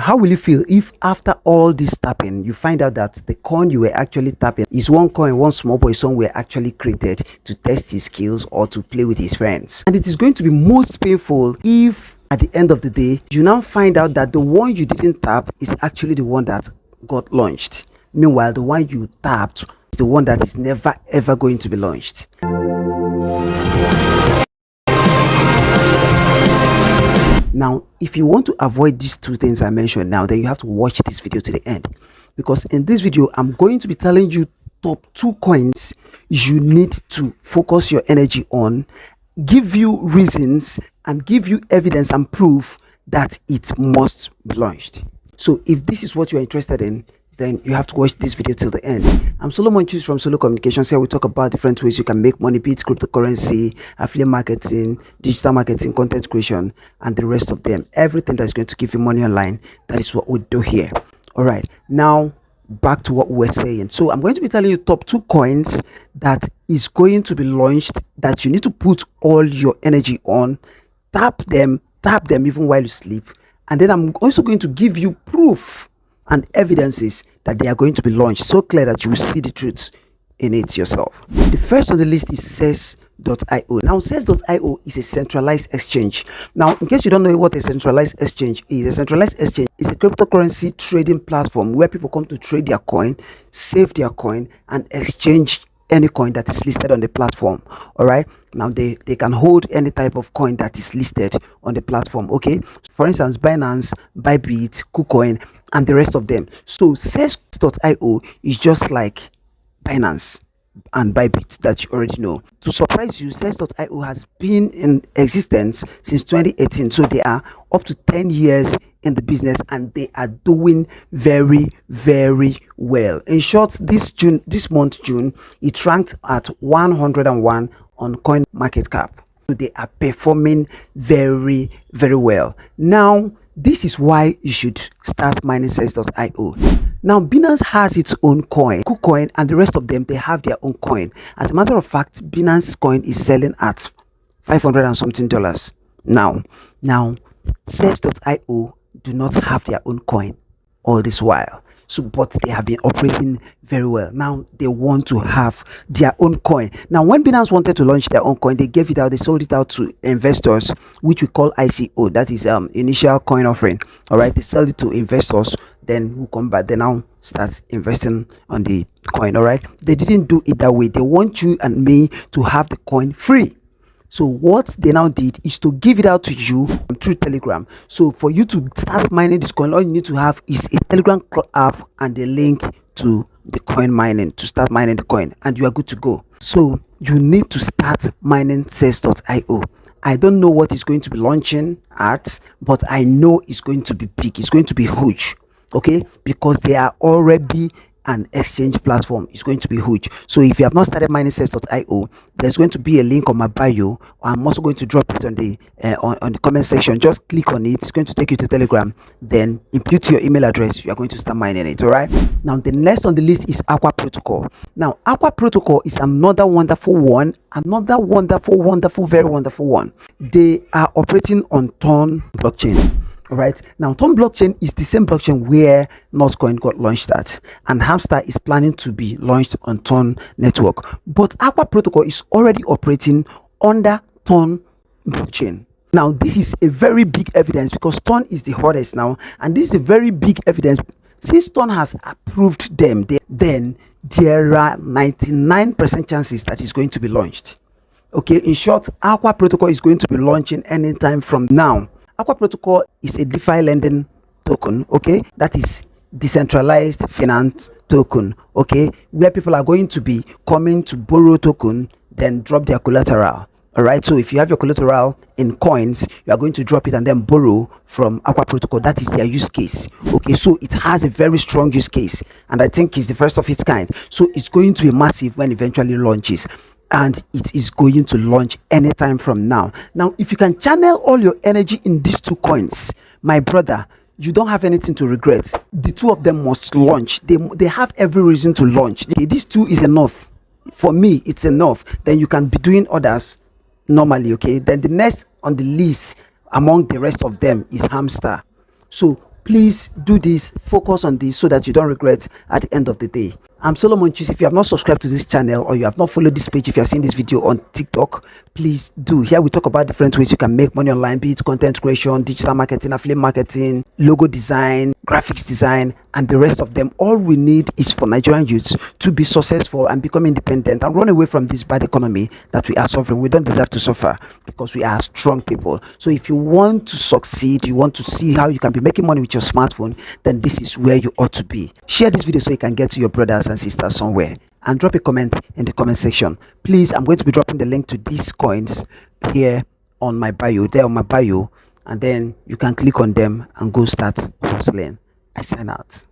how will you feel if after all this tapping you find out that the coin you were actually tapping is one coin one small boy somewhere actually created to test his skills or to play with his friends? And it is going to be most painful if at the end of the day you now find out that the one you didn't tap is actually the one that got launched. Meanwhile, the one you tapped is the one that is never ever going to be launched. Now, if you want to avoid these two things I mentioned now, then you have to watch this video to the end, because in this video I'm going to be telling you top 2 coins you need to focus your energy on, give you reasons and give you evidence and proof that it must be launched. So if this is what you are interested in, then you have to watch this video till the end. I'm Solomon Choose from Solo Communications. Here we talk about different ways you can make money, be it cryptocurrency, affiliate marketing, digital marketing, content creation, and the rest of them. Everything that's going to give you money online, that is what we do here. All right, now back to what we were saying. So I'm going to be telling you top 2 coins that is going to be launched that you need to put all your energy on. Tap them even while you sleep. And then I'm also going to give you proof and evidences that they are going to be launched, so clear that you will see the truth in it yourself. The first on the list is CHAINCROP. Now, CHAINCROP is a centralized exchange. Now, in case you don't know what a centralized exchange is, a centralized exchange is a cryptocurrency trading platform where people come to trade their coin, save their coin, and exchange any coin that is listed on the platform. All right, now they can hold any type of coin that is listed on the platform. Okay, for instance, Binance, Bybit, KuCoin, and the rest of them. So CHAINCROP is just like Binance and Bybit that you already know. To surprise you, CHAINCROP has been in existence since 2018, so they are up to 10 years in the business and they are doing very well. In short, this month June, it ranked at 101 on coin market cap. So they are performing very well. Now, this is why you should start mining CHAINCROP. Now, Binance has its own coin, KuCoin, and the rest of them, they have their own coin. As a matter of fact, Binance coin is selling at $500 and something. Now CHAINCROP do not have their own coin all this while. So, but they have been operating very well. Now they want to have their own coin. Now, when Binance wanted to launch their own coin, they gave it out, they sold it out to investors, which we call ICO. That is initial coin offering. All right, they sell it to investors, then who come back, they now start investing on the coin. All right, they didn't do it that way. They want you and me to have the coin free. So what they now did is to give it out to you through Telegram. So for you to start mining this coin, all you need to have is a Telegram app and the link to the coin mining to start mining the coin, and you are good to go. So you need to start mining CHAINCROP. I don't know what it's going to be launching at, but I know it's going to be big. It's going to be huge. Okay, because they are already an exchange platform. Is going to be huge. So if you have not started mining CHAINCROP, there's going to be a link on my bio. I'm also going to drop it on the on the comment section. Just click on it. It's going to take you to Telegram. Then input your email address. You are going to start mining it. All right, now the next on the list is AQUAPROTOCOL. Now AQUAPROTOCOL is another wonderful one, another wonderful, very wonderful one. They are operating on Ton blockchain. All right, now Ton blockchain is the same blockchain where Notcoin got launched at, and Hamster is planning to be launched on Ton network. But AQUAPROTOCOL is already operating under Ton blockchain. Now this is a very big evidence because Ton is the hottest now, and this is a very big evidence. Since Ton has approved them, then there are 99% chances that it's going to be launched. Okay, in short, AQUAPROTOCOL is going to be launching anytime from now. AQUAPROTOCOL is a DeFi lending token, okay, that is decentralized finance token, okay, where people are going to be coming to borrow token, then drop their collateral. All right, so if you have your collateral in coins, you are going to drop it and then borrow from AQUAPROTOCOL. That is their use case. Okay, so it has a very strong use case, and I think it's the first of its kind. So it's going to be massive when eventually launches. And it is going to launch anytime from now. Now, if you can channel all your energy in these 2 coins, my brother, you don't have anything to regret. The 2 of them must launch. They have every reason to launch. These 2 is enough. For me, it's enough. Then you can be doing others normally, okay? Then the next on the list among the rest of them is Hamster. So Please do this, focus on this so that you don't regret at the end of the day. I'm Solomon Chis. If you have not subscribed to this channel or you have not followed this page, if you are seeing this video on TikTok, please do. Here we talk about different ways you can make money online, be it content creation, digital marketing, affiliate marketing, logo design, graphics design, and the rest of them. All we need is for Nigerian youths to be successful and become independent and run away from this bad economy that we are suffering. We don't deserve to suffer because we are strong people. So if you want to succeed, you want to see how you can be making money with your smartphone, then this is where you ought to be. Share this video so you can get to your brothers and sisters somewhere, and drop a comment in the comment section. Please, I'm going to be dropping the link to these coins here on my bio, and then you can click on them and go start hustling. I sign out.